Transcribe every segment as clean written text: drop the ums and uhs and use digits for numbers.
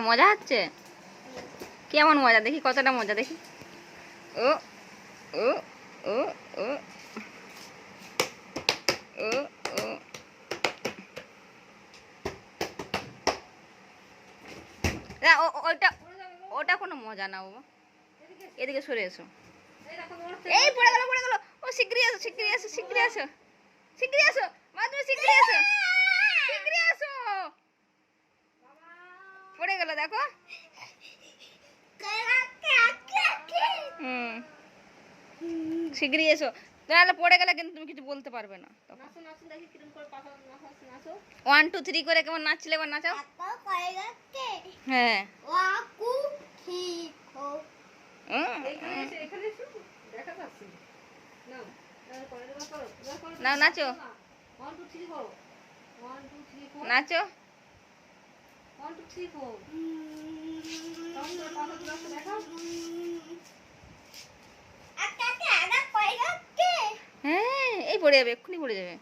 মজা হচ্ছে? কেমন মজা দেখি, কতটা মজা দেখি। ও ও ও ও ও ও ওইটা ওটা কোনো মজা না বাবা। এদিকে সরে এসো। এই পড়ে গেল পড়ে গেল। ও শিগগিরই এসো শিগগিরই এসো শিগগিরই এসো শিগগিরই এসো মা, তুমি শিগগিরই এসো শিগগিরই এসো। পড়ে গেল দেখো। হুম, শিগগিরই এসো, তাহলে পড়ে গেলে কিন্তু তুমি কিছু বলতে পারবে না। 1 2 3 করে কেমন নাচছিলে, এবার নাচাও। হ্যাঁ নাও নাচো নাচো। হ্যাঁ এই পড়ে যাবে, এক্ষুনি পড়ে যাবে।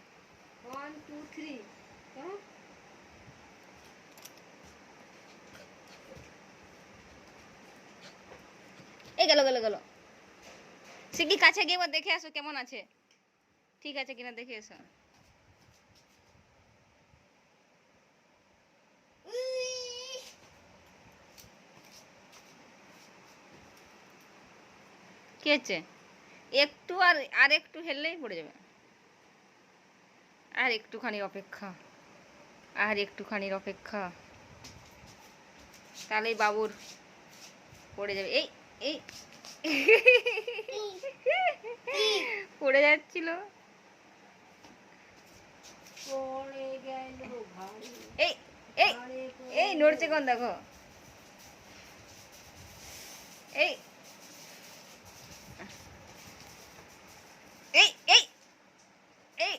1 2 3 এই গেল গেল গেল। শিগগির কাছে গিয়ে একবার দেখে আসো কেমন আছে, ঠিক আছে কিনা দেখে এসো। কি হচ্ছে? একটু আর একটু হেললেই পড়ে যাবে। আর একটুখানির অপেক্ষা, আর একটুখানির অপেক্ষা, তাহলেই বাবুর পড়ে যাবে। এই এই পড়ে যাচ্ছিল। এই এই এই নড়ছে কোন দেখো। এই এই এই এই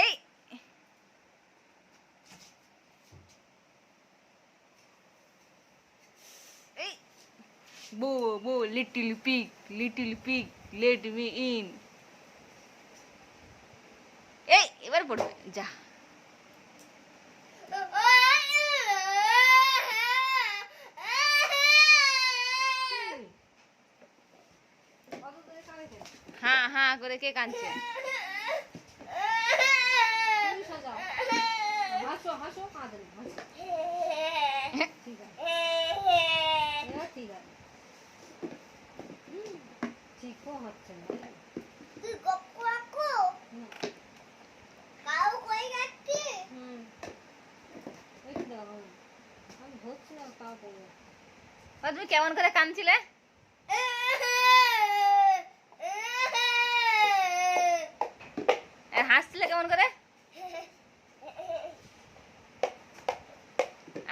এই এই বো বো little pig let me in. এই এবার পড়বে যা। হ্যাঁ হ্যাঁ করে কে কাঁদছে? হাসো হাসো কাঁদে না, হাসো। ঠিক আছে ঠিক আছে। ঠিকও হচ্ছে না। তুই গপ্পু রাখো। কাউ কই যাচ্ছি? এই দাও আমি ধরছি না কাউ কই। তুমি কেমন করে কাঁদছিলে? হাসছিলে কেমন করে?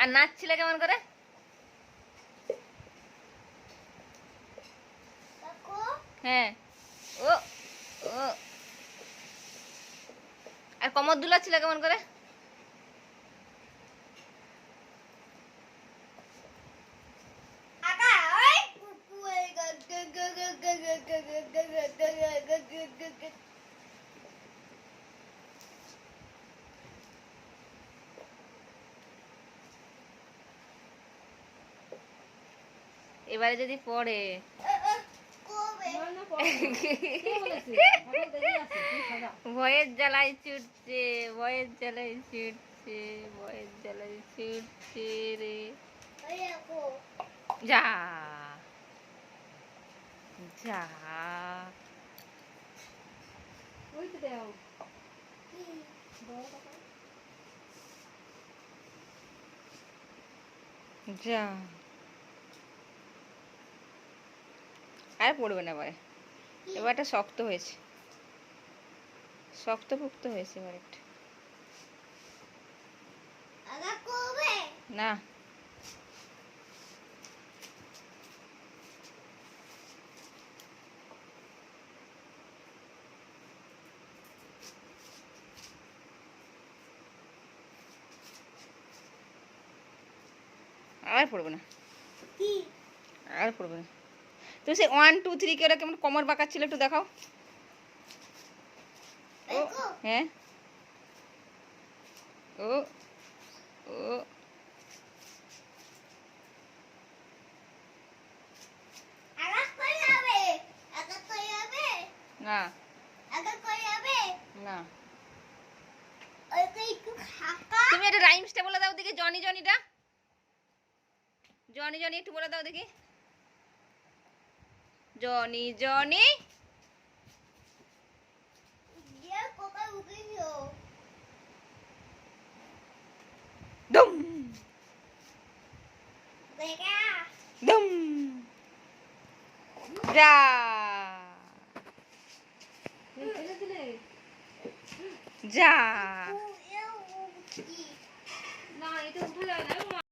আর নাচছিলে কেমন করে? হ্যাঁ ও ও। আর কোমর দুলাচ্ছিল কেমন করে? এবারে যদি পড়ে ভয়ের জ্বালায় ছুটছে, ভয়ের জ্বালায় ছুটছে, ভয়ের জ্বালায় ছুটছে রে। যা যা যা। আর পড়বে না এবারে, এবারটা শক্ত হয়েছে, শক্তপোক্ত হয়েছে এবার একটা। না আর পড়বে না, আর পড়বে না। তো সে 1 2 3 কে ওরা কেমন কোমর বাঁকাচ্ছিল একটু দেখাও। ও হ্যাঁ ও ও তুমি একটা রাইমসটা বলে দাও দেখি, জনি জনিটা, জনি জনি একটু বলে দাও দেখি। জনি জনি দুম দুম যা। ফেলে দিলে যা না, এটা উঠে যায় না।